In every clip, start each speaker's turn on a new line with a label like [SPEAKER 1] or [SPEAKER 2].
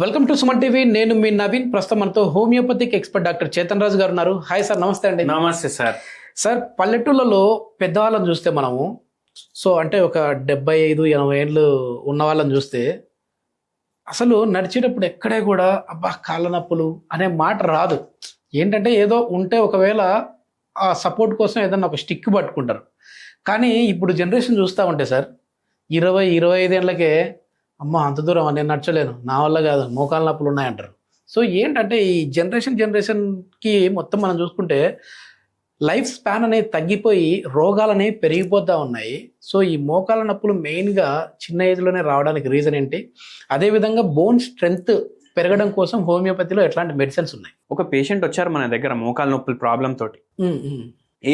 [SPEAKER 1] Welcome to Suman TV. నేను మీ నవీన్. ప్రస్తుతం మనతో హోమియోపతిక్ ఎక్స్పర్ట్ డాక్టర్ చేతన్ రాజు గారు ఉన్నారు. హాయ్ సార్, నమస్తే అండి.
[SPEAKER 2] నమస్తే సార్.
[SPEAKER 1] సార్, పల్లెటూళ్ళలో పెద్దవాళ్ళని చూస్తే మనము అంటే ఒక 75-80 ఏళ్ళు ఉన్న వాళ్ళని చూస్తే అసలు నడిచేటప్పుడు ఎక్కడే కూడా అబ్బా కాళ్ళ నొప్పులు అనే మాట రాదు. ఏంటంటే ఏదో ఉంటే ఒకవేళ ఆ సపోర్ట్ కోసం ఏదన్నా ఒక స్టిక్ పట్టుకుంటారు. కానీ ఇప్పుడు జనరేషన్ చూస్తూ ఉంటే సార్ 20-25 ఏళ్ళకే అమ్మ అంత దూరం నేను నడచలేను, నా వల్ల కాదు, మోకాళ్ళ నొప్పులు ఉన్నాయంటారు. సో ఏంటంటే ఈ జనరేషన్కి మొత్తం మనం చూసుకుంటే లైఫ్ స్పాన్ అనేది తగ్గిపోయి రోగాలు అనేవి పెరిగిపోతూ ఉన్నాయి. సో ఈ మోకాళ్ళ నొప్పులు మెయిన్గా చిన్న ఏజ్లోనే రావడానికి రీజన్ ఏంటి? అదేవిధంగా బోన్ స్ట్రెంగ్త్ పెరగడం కోసం హోమియోపతిలో ఎట్లాంటి మెడిసిన్స్ ఉన్నాయి?
[SPEAKER 2] ఒక పేషెంట్ వచ్చారు మన దగ్గర మోకాళ్ళ నొప్పుల ప్రాబ్లం తోటి.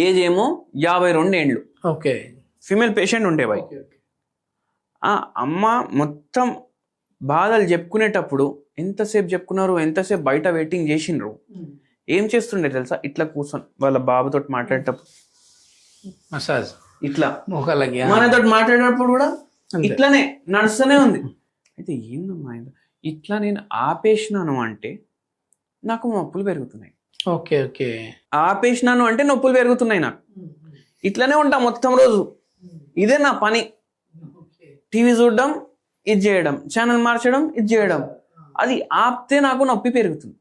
[SPEAKER 2] ఏజ్ ఏమో 52 ఏండ్లు.
[SPEAKER 1] ఓకే.
[SPEAKER 2] ఫీమేల్ పేషెంట్ ఉండేవాయి. ఆ అమ్మ మొత్తం బాధలు చెప్పుకునేటప్పుడు ఎంతసేపు చెప్పుకున్నారు, ఎంతసేపు బయట వెయిటింగ్ చేసిండ్రు. ఏం చేస్తుండే తెలుసా? ఇట్లా కూర్చొని వాళ్ళ బాబుతో మాట్లాడేటప్పుడు
[SPEAKER 1] మసాజ్
[SPEAKER 2] ఇట్లా
[SPEAKER 1] మోకాళ్ళకి
[SPEAKER 2] మనతో మాట్లాడేటప్పుడు కూడా ఇట్లానే నడుస్తూనే ఉంది. అయితే ఏందమ్మా ఇట్లా నేను ఆపేసినాను అంటే నాకు నొప్పులు పెరుగుతున్నాయి.
[SPEAKER 1] Okay okay.
[SPEAKER 2] ఆపేసినాను అంటే నొప్పులు పెరుగుతున్నాయి నాకు. ఇట్లానే ఉంటా మొత్తం రోజు. ఇదే నా పని. టీవీ చూడడం, ఇది చేయడం, ఛానల్ మార్చడం, ఇది చేయడం. అది ఆపితే నాకు నొప్పి పెరుగుతుంది.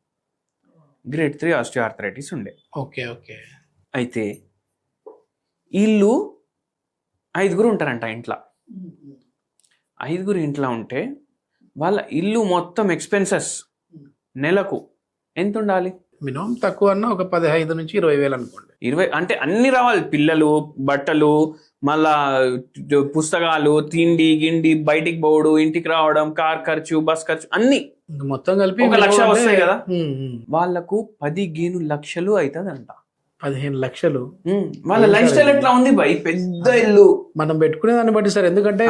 [SPEAKER 2] గ్రేడ్ 3 ఆస్టియోఆర్థరైటిస్ ఉండే.
[SPEAKER 1] Okay okay.
[SPEAKER 2] అయితే వీళ్ళు 5 ఉంటారంట ఇంట్లో. 5 ఇంట్లో ఉంటే వాళ్ళ ఇల్లు మొత్తం ఎక్స్పెన్సెస్ నెలకు ఎంత ఉండాలి?
[SPEAKER 1] మినిమం తక్కువ అన్న ఒక 15-20 వేలు అనుకోండి.
[SPEAKER 2] 20 అంటే అన్ని రావాలి. పిల్లలు, బట్టలు, మళ్ళా పుస్తకాలు, తిండి గిండి, బయటికి పోవడం, ఇంటికి రావడం, కార్ ఖర్చు, బస్ ఖర్చు అన్ని
[SPEAKER 1] మొత్తం కలిపి
[SPEAKER 2] 1 లక్ష వస్తాయి కదా. వాళ్ళకు 15 లక్షలు అవుతుందంట.
[SPEAKER 1] 15 లక్షలు.
[SPEAKER 2] వాళ్ళ లైఫ్ స్టైల్ ఎట్లా ఉంది భయ్? పెద్ద ఇల్లు.
[SPEAKER 1] మనం పెట్టుకునే దాన్ని బట్టి సార్. ఎందుకంటే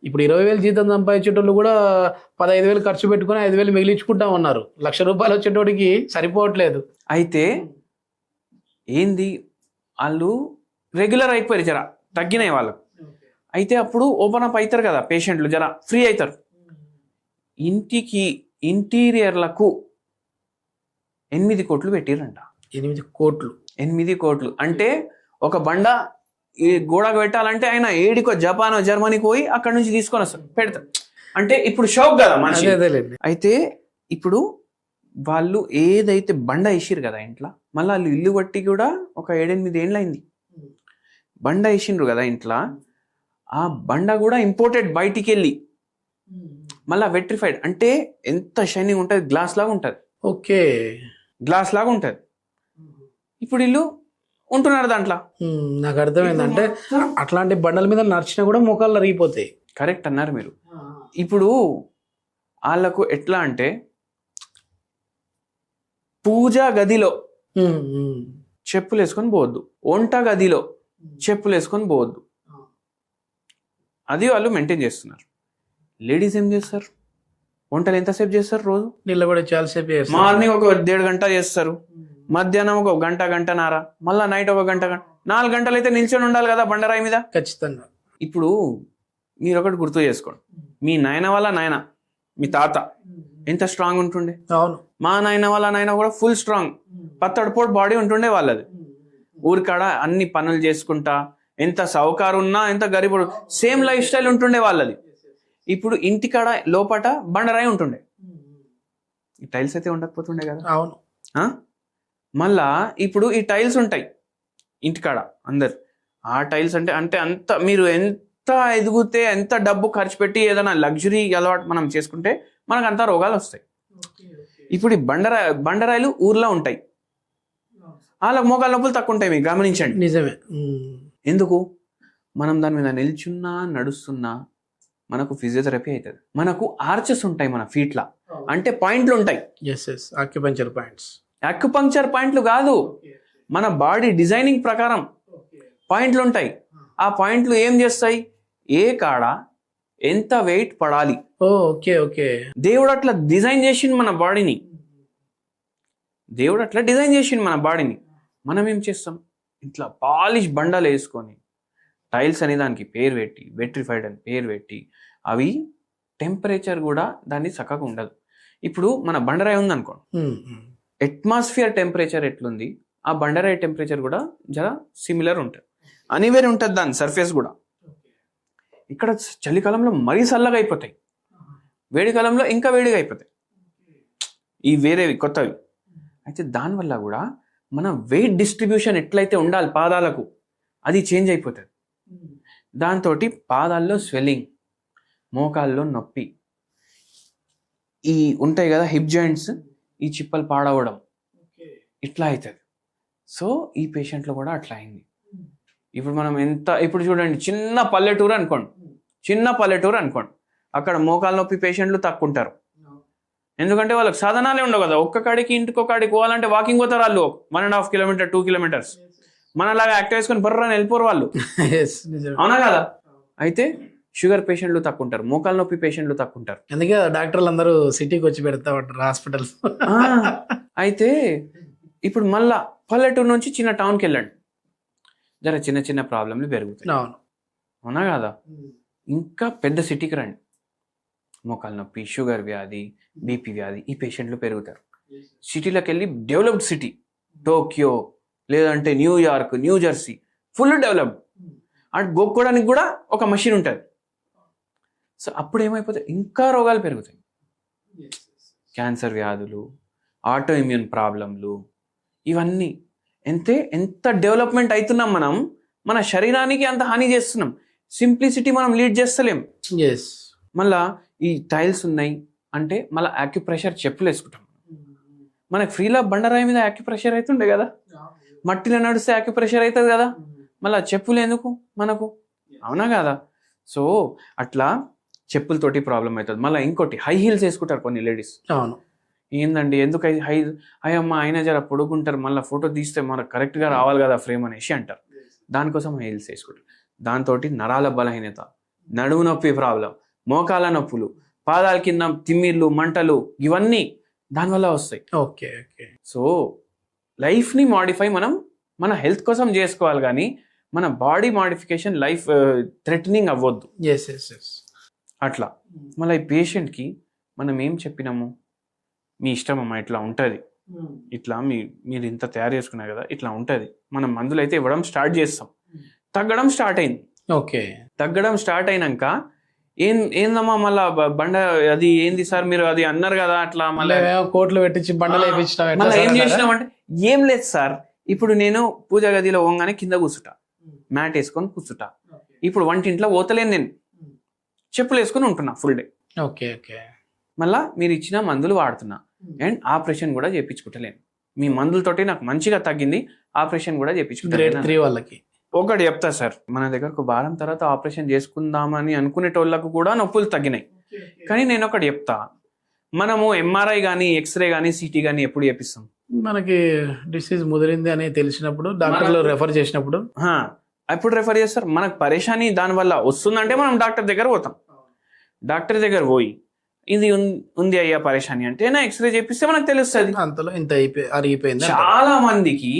[SPEAKER 1] ఇప్పుడు 20,000 జీతం సంపాదించేటోళ్ళు కూడా 15,000 ఖర్చు పెట్టుకుని 5,000 మిగిలించుకుంటా ఉన్నారు. ₹1,00,000 వచ్చేటోడికి సరిపోవట్లేదు.
[SPEAKER 2] అయితే ఏంది, వాళ్ళు రెగ్యులర్ అయిపోయారు, జర తగ్గినాయి వాళ్ళకు. అయితే అప్పుడు ఓపెన్ అప్ అవుతారు కదా పేషెంట్లు, జర ఫ్రీ అవుతారు. ఇంటికి ఇంటీరియర్లకు 8 కోట్లు పెట్టిరంట.
[SPEAKER 1] 8 కోట్లు.
[SPEAKER 2] 8 కోట్లు అంటే ఒక బండ ఈ గోడకు పెట్టాలంటే ఆయన ఏడికో జపానో జర్మనీకి పోయి అక్కడ నుంచి తీసుకొని వస్తారు, పెడతారు. అంటే ఇప్పుడు షాక్ కదా మనిషి. అయితే ఇప్పుడు వాళ్ళు ఏదైతే బండ వేసిరు కదా ఇంట్లో, మళ్ళీ వాళ్ళు ఇల్లు బట్టి కూడా ఒక 7-8 ఏళ్ళు అయింది. బండ వేసిండ్రు కదా ఇంట్లో, ఆ బండ కూడా ఇంపోర్టెడ్ బయటికి వెళ్ళి మళ్ళీ వెట్రిఫైడ్. అంటే ఎంత షైనింగ్ ఉంటుంది, గ్లాస్ లాగా ఉంటుంది.
[SPEAKER 1] ఓకే,
[SPEAKER 2] గ్లాస్ లాగా ఉంటుంది. ఇప్పుడు వీళ్ళు ఉంటున్నారు దాంట్లో.
[SPEAKER 1] నాకు అర్థమైందంటే అట్లాంటి బండల మీద నడిచినా కూడా మోకాళ్ళు అరిగిపోతాయి.
[SPEAKER 2] కరెక్ట్ అన్నారు మీరు. ఇప్పుడు వాళ్ళకు ఎట్లా అంటే పూజా గదిలో చెప్పులు వేసుకొని పోవద్దు, వంట గదిలో చెప్పులు వేసుకొని పోవద్దు. అది వాళ్ళు మెయింటైన్ చేస్తున్నారు. లేడీస్ ఏం చేస్తారు? వంటలు ఎంతసేపు చేస్తారు? రోజు
[SPEAKER 1] నిలబడి చాలాసేపు చేస్తారు.
[SPEAKER 2] మార్నింగ్ ఒక 1.5 గంట చేస్తారు, మధ్యాహ్నం ఒక గంటన్నర, మళ్ళా నైట్ ఒక గంట. 4 గంటలు అయితే నిల్చొని ఉండాలి కదా బండరాయి మీద.
[SPEAKER 1] ఖచ్చితంగా.
[SPEAKER 2] ఇప్పుడు మీరు ఒకటి గుర్తు చేసుకోండి. మీ నాయన వాళ్ళ నాయన, మీ తాత ఎంత స్ట్రాంగ్ ఉంటుండే.
[SPEAKER 1] అవును.
[SPEAKER 2] మా నాయన వాళ్ళ నాయన కూడా ఫుల్ స్ట్రాంగ్, పత్తడిపోటు బాడీ ఉంటుండే వాళ్ళది. ఊరికాడ అన్ని పనులు చేసుకుంటా, ఎంత సౌకారు ఉన్నా, ఎంత గరీబుడు, సేమ్ లైఫ్ స్టైల్ ఉంటుండే వాళ్ళది. ఇప్పుడు ఇంటికాడ లోపట బండరాయి ఉంటుండే, ఈ టైల్స్ అయితే ఉండకపోతుండే కదా.
[SPEAKER 1] అవును.
[SPEAKER 2] మళ్ళా ఇప్పుడు ఈ టైల్స్ ఉంటాయి ఇంటికాడ అందరు. ఆ టైల్స్ అంటే అంత మీరు ఎంత ఎదిగితే, ఎంత డబ్బు ఖర్చు పెట్టి ఏదైనా లగ్జరీ అలవాటు మనం చేసుకుంటే మనకు అంత రోగాలు వస్తాయి. ఇప్పుడు ఈ బండరాయిలు ఊర్లో ఉంటాయి, వాళ్ళకి మోకాళ్ళ నొప్పులు తక్కువ ఉంటాయి. మీకు గమనించండి.
[SPEAKER 1] నిజమే.
[SPEAKER 2] ఎందుకు? మనం దాని మీద నిల్చున్నా నడుస్తున్నా మనకు ఫిజియోథెరపీ అవుతుంది. మనకు ఆర్చెస్ ఉంటాయి మన ఫీట్లా, అంటే పాయింట్లు ఉంటాయి.
[SPEAKER 1] Acupuncture points.
[SPEAKER 2] అక్యుపంక్చర్ పాయింట్లు కాదు, మన బాడీ డిజైనింగ్ ప్రకారం పాయింట్లు ఉంటాయి. ఆ పాయింట్లు ఏం చేస్తాయి? ఏ కాడ ఎంత వెయిట్ పడాలి.
[SPEAKER 1] Okay okay.
[SPEAKER 2] దేవుడు అట్లా డిజైన్ చేసింది మన బాడీని. దేవుడు అట్లా డిజైన్ చేసింది మన బాడీని. మనం ఏం చేస్తాం? ఇట్లా పాలిష్ బండలు వేసుకొని టైల్స్ అనే దానికి పేరు పెట్టి, వెట్రిఫైడ్ అని పేరు పెట్టి, అవి టెంపరేచర్ కూడా దాన్ని చక్కగా ఉండదు. ఇప్పుడు మన బండరాయి ఉంది అనుకోండి,
[SPEAKER 1] ఉమ్, ఉమ్.
[SPEAKER 2] అట్మాస్ఫియర్ టెంపరేచర్ ఎట్లుంది ఆ బండరాయి టెంపరేచర్ కూడా జర సిమిలర్ ఉంటుంది, అనివేరి ఉంటుంది దాని సర్ఫేస్ కూడా. ఇక్కడ చలికాలంలో మరీ చల్లగా అయిపోతాయి, వేడి కాలంలో ఇంకా వేడిగా అయిపోతాయి ఈ వేరేవి కొత్తవి. అయితే దానివల్ల కూడా మన వెయిట్ డిస్ట్రిబ్యూషన్ ఎట్లయితే ఉండాలి పాదాలకు అది చేంజ్ అయిపోతుంది. దాంతో పాదాల్లో స్వెల్లింగ్, మోకాల్లో నొప్పి, ఈ ఉంటాయి కదా హిప్ జాయింట్స్, ఈ చిప్పలు పాడవడం ఇట్లా అవుతుంది. సో ఈ పేషెంట్లో కూడా అట్లా అయింది. ఇప్పుడు మనం ఇప్పుడు చూడండి చిన్న పల్లెటూరు అనుకోండి, అక్కడ మోకాలు నొప్పి పేషెంట్లు తక్కువ ఉంటారు. ఎందుకంటే వాళ్ళకి సాధనాలే ఉండవు కదా, ఒక్క కాడికి ఇంటికి కాడికి పోవాలంటే వాకింగ్ పోతారు వాళ్ళు 1.5 కిలోమీటర్ 2 కిలోమీటర్స్. మనలాగా యాక్ట్ వేసుకొని బర్రని వెళ్ళిపోరు వాళ్ళు, అవునా కదా. అయితే షుగర్ పేషెంట్లు తక్కువ ఉంటారు, మోకాలు నొప్పి పేషెంట్లు తక్కువ ఉంటారు.
[SPEAKER 1] అందుకే డాక్టర్లు అందరూ సిటీకి వచ్చి పెడతా ఉంటారు హాస్పిటల్స్.
[SPEAKER 2] అయితే ఇప్పుడు మళ్ళా పల్లెటూరు నుంచి చిన్న టౌన్కి వెళ్ళండి, జర చిన్న చిన్న ప్రాబ్లంలు పెరుగుతాయి, అవునా కదా. ఇంకా పెద్ద సిటీకి రండి, మోకాలు నొప్పి, షుగర్ వ్యాధి, బీపీ వ్యాధి, ఈ పేషెంట్లు పెరుగుతారు. సిటీలోకి వెళ్ళి డెవలప్డ్ సిటీ టోక్యో లేదంటే New York, New Jersey full developed, and గోక్కోవడానికి కూడా ఒక మషిన్ ఉంటుంది. సో అప్పుడు ఏమైపోతాయి, ఇంకా రోగాలు పెరుగుతాయి, క్యాన్సర్ వ్యాధులు, ఆటో ఇమ్యూన్ ప్రాబ్లంలు, ఇవన్నీ. ఎంత డెవలప్మెంట్ అవుతున్నాం మనం, మన శరీరానికి అంత హాని చేస్తున్నాం, సింప్లిసిటీ మనం లీడ్ చేస్తలేం. మళ్ళా ఈ టైల్స్ ఉన్నాయి అంటే మళ్ళీ యాక్యుప్రెషర్ చెప్పులు వేసుకుంటాం. మనకు ఫ్రీలా బండరాయి మీద యాక్యుప్రెషర్ అవుతుండే కదా, మట్టిలో నడిస్తే యాక్యుప్రెషర్ అవుతుంది కదా, మళ్ళీ చెప్పులు ఎందుకు మనకు, అవునా కదా. సో అట్లా చెప్పులతోటి ప్రాబ్లం అవుతుంది. మళ్ళీ ఇంకోటి హై హీల్స్ వేసుకుంటారు కొన్ని లేడీస్.
[SPEAKER 1] అవును,
[SPEAKER 2] ఏందండి ఎందుకు అయ్యమ్మ ఆయన జర పొడుగుంటారు, మళ్ళీ ఫోటో తీస్తే మనకు కరెక్ట్గా రావాలి కదా ఫ్రేమ్ అనేసి అంటారు. దానికోసం హై హీల్స్ వేసుకుంటారు. దాంతో నరాల బలహీనత, నడుము నొప్పి ప్రాబ్లం, మోకాల నొప్పులు, పాదాల కింద తిమ్మిర్లు, మంటలు, ఇవన్నీ దానివల్ల వస్తాయి.
[SPEAKER 1] Okay okay.
[SPEAKER 2] సో లైఫ్ని మాడిఫై మనం మన హెల్త్ కోసం చేసుకోవాలి, కానీ మన బాడీ మాడిఫికేషన్ లైఫ్ థ్రెటనింగ్ అవ్వద్దు. అట్లా మళ్ళీ ఈ పేషెంట్కి మనం ఏం చెప్పినాము, మీ ఇష్టం అమ్మా ఇట్లా ఉంటుంది, ఇట్లా మీరు ఇంత తయారు చేసుకున్నారు కదా ఇట్లా ఉంటుంది, మనం మందులు అయితే ఇవ్వడం స్టార్ట్ చేస్తాం. తగ్గడం స్టార్ట్ అయింది.
[SPEAKER 1] ఓకే,
[SPEAKER 2] తగ్గడం స్టార్ట్ అయినాక ఏందమ్మా మళ్ళా బండ అది ఏంది సార్ మీరు అది అన్నారు కదా అట్లా మళ్ళీ
[SPEAKER 1] కోట్లు పెట్టించి బండలు
[SPEAKER 2] మళ్ళీ ఏం చేసినామంటే, ఏం లేదు సార్ ఇప్పుడు నేను పూజా గదిలో పోగానే కింద కూర్చుంటా, మ్యాట్ వేసుకొని కూర్చుంటా. ఇప్పుడు వంటింట్లో పోతలేను, నేను చెప్పులు వేసుకొని ఉంటున్నా ఫుల్ డే.
[SPEAKER 1] Okay okay.
[SPEAKER 2] మళ్ళా మీరు ఇచ్చిన మందులు వాడుతున్నా, అండ్ ఆపరేషన్ కూడా చేయించుకుంటలేను. మీ మందులతోటి నాకు మంచిగా తగ్గింది, ఆపరేషన్ కూడా చేయించుకుంటా.
[SPEAKER 1] వాళ్ళకి
[SPEAKER 2] ఒకటి చెప్తా సార్, మన దగ్గర ఒక వారం తర్వాత ఆపరేషన్ చేసుకుందామని అనుకునేటోళ్ళకు కూడా నొప్పులు తగ్గినాయి. కానీ నేను ఒకటి చెప్తా, మనము ఎంఆర్ఐ కానీ ఎక్స్రే కానీ సిటీ కానీ ఎప్పుడు చేపిస్తాం,
[SPEAKER 1] మనకి డిసీజ్ ముదిరింది అని తెలిసినప్పుడు, డాక్టర్లు రెఫర్ చేసినప్పుడు
[SPEAKER 2] ఎప్పుడు రెఫర్ చేస్తారు. మనకు పరేషాని దానివల్ల వస్తుందంటే మనం డాక్టర్ దగ్గర పోతాం. డాక్టర్ దగ్గర పోయి ఇది ఉంది అయ్యా పరేషాని అంటే నా ఎక్స్రే చేపిస్తే మనకు తెలుస్తుంది.
[SPEAKER 1] అంతలో ఇంత అరిగిపోయింది.
[SPEAKER 2] చాలా మందికి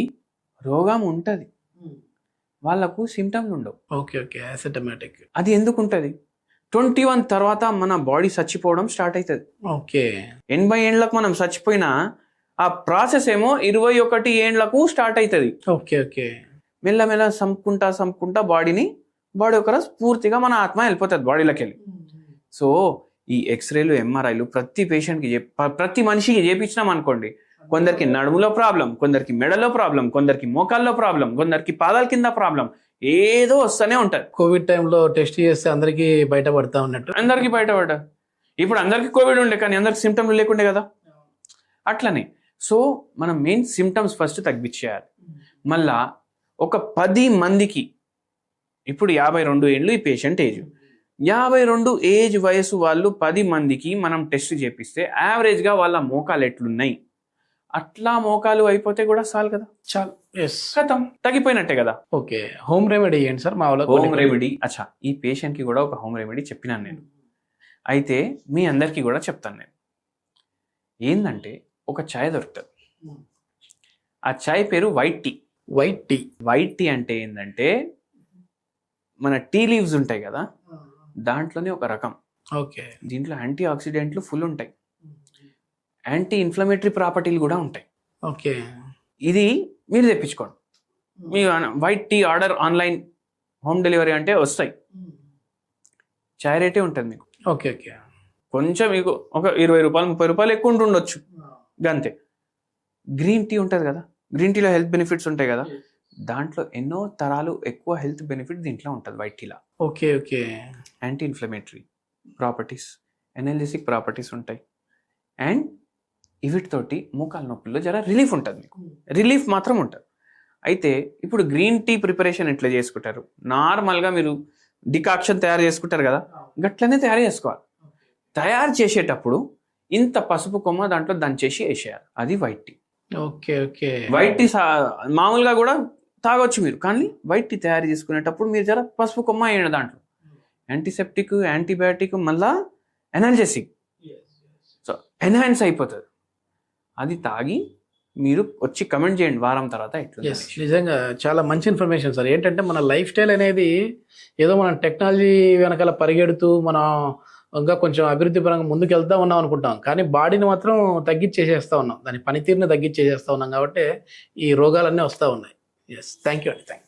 [SPEAKER 2] రోగం ఉంటది, వాళ్ళకు సిమ్టమ్లు ఉండవు.
[SPEAKER 1] Okay okay, asymptomatic.
[SPEAKER 2] అది ఎందుకు ఉంటది, 21 తర్వాత మన బాడీ చచ్చిపోవడం స్టార్ట్ అవుతుంది.
[SPEAKER 1] ఓకే,
[SPEAKER 2] 80 ఏండ్లకు మనం చచ్చిపోయినా ఆ ప్రాసెస్ ఏమో 21 ఏండ్లకు స్టార్ట్ అవుతుంది.
[SPEAKER 1] Okay okay.
[SPEAKER 2] మెల్లమెల్ల సంపుకుంటా బాడీ ఒక పూర్తిగా మన ఆత్మ వెళ్ళిపోతుంది బాడీలోకి వెళ్ళి. సో ఈ ఎక్స్రేలు ఎంఆర్ఐలు ప్రతి పేషెంట్కి ప్రతి మనిషికి చేపించినాం అనుకోండి, కొందరికి నడుములో ప్రాబ్లం, కొందరికి మెడలో ప్రాబ్లం, కొందరికి మోకాల్లో ప్రాబ్లం, కొందరికి పాదాల కింద ప్రాబ్లం, ఏదో వస్తూనే ఉంటది.
[SPEAKER 1] కోవిడ్ టైంలో టెస్ట్ చేస్తే అందరికి బయటపడతా ఉన్నట్టు,
[SPEAKER 2] అందరికి బయటపడ్డా. ఇప్పుడు అందరికి కోవిడ్ ఉండే కానీ అందరికి సిమ్టమ్లు లేకుండే కదా, అట్లనే. సో మనం మెయిన్ సిమ్టమ్స్ ఫస్ట్ తగ్గించేయాలి. మళ్ళా ఒక 10 మందికి, ఇప్పుడు 52 ఏళ్ళు ఈ పేషెంట్ ఏజ్, 52 ఏజ్ వయసు వాళ్ళు 10 మందికి మనం టెస్ట్ చేపిస్తే యావరేజ్గా వాళ్ళ మోకాలు ఎట్లున్నాయి, అట్లా మోకాలు అయిపోతే కూడా చాలు కదా, చాలు, కథం తగ్గిపోయినట్టే కదా.
[SPEAKER 1] ఓకే, హోమ్ రెమెడీ ఏంటి సార్ మా వాళ్ళకి?
[SPEAKER 2] హోమ్ రెమెడీ, అచ్చా ఈ పేషెంట్కి కూడా ఒక హోమ్ రెమెడీ చెప్పినాను నేను. అయితే మీ అందరికీ కూడా చెప్తాను నేను. ఏంటంటే ఒక చాయ్ దొరుకుతుంది, ఆ చాయ్ పేరు white tea.
[SPEAKER 1] White tea,
[SPEAKER 2] white tea అంటే ఏంటంటే మన టీ లీవ్స్ ఉంటాయి కదా, దాంట్లోనే ఒక రకం.
[SPEAKER 1] ఓకే,
[SPEAKER 2] దీంట్లో యాంటీ ఆక్సిడెంట్లు ఫుల్ ఉంటాయి. యాంటీ ఇన్ఫ్లమేటరీ ప్రాపర్టీలు కూడా ఉంటాయి.
[SPEAKER 1] ఓకే.
[SPEAKER 2] ఇది మీరు తెప్పించుకోండి. మీ white tea order online home delivery అంటే వస్తాయి. చాయ్ రేటే ఉంటుంది మీకు.
[SPEAKER 1] Okay okay.
[SPEAKER 2] కొంచెం మీకు ఒక 20 రూపాయలు 30 రూపాయలు ఎక్కువ ఉంటుండొచ్చు గంతే. గ్రీన్ టీ ఉంటుంది కదా, గ్రీన్ టీలో హెల్త్ బెనిఫిట్స్ ఉంటాయి కదా, దాంట్లో ఎన్నో తరాలు ఎక్కువ హెల్త్ బెనిఫిట్ దీంట్లో ఉంటుంది వైట్ టీలో.
[SPEAKER 1] Okay okay.
[SPEAKER 2] Anti inflammatory properties, analgesic properties ఉంటాయి. అండ్ వీటితోటి మోకాల నొప్పుల్లో జర రిలీఫ్ ఉంటుంది, మీకు రిలీఫ్ మాత్రం ఉంటుంది. అయితే ఇప్పుడు గ్రీన్ టీ ప్రిపరేషన్ ఎట్లా చేసుకుంటారు? నార్మల్గా మీరు డికాక్షన్ తయారు చేసుకుంటారు కదా, గట్లనే తయారు చేసుకోవాలి. తయారు చేసేటప్పుడు ఇంత పసుపు కొమ్మ దాంట్లో దంచేసి వేసేయాలి, అది white tea.
[SPEAKER 1] Okay okay.
[SPEAKER 2] White tea మామూలుగా కూడా తాగొచ్చు మీరు, కానీ వైట్ టీ తయారు చేసుకునేటప్పుడు మీరు జర పసుపు కొమ్మ వేయండి దాంట్లో. యాంటీసెప్టిక్, యాంటీబయాటిక్, మళ్ళా ఎనర్జెసిక్, సో ఎన్హాన్స్ అయిపోతుంది. అది తాగి మీరు వచ్చి కమెంట్ చేయండి వారం తర్వాత ఎట్లా.
[SPEAKER 1] నిజంగా చాలా మంచి ఇన్ఫర్మేషన్ సార్. ఏంటంటే మన లైఫ్ స్టైల్ అనేది ఏదో మనం టెక్నాలజీ వెనకాల పరిగెడుతూ మనం ఇంకా కొంచెం అభివృద్ధి పరంగా ముందుకు వెళ్తా ఉన్నాం అనుకుంటాం, కానీ బాడీని మాత్రం తగ్గించేసేస్తా ఉన్నాం, దాని పనితీరుని తగ్గించేసేస్తా ఉన్నాం, కాబట్టి ఈ రోగాలన్నీ వస్తూ ఉన్నాయి. ఎస్, థ్యాంక్ యూ అండి. Thank you.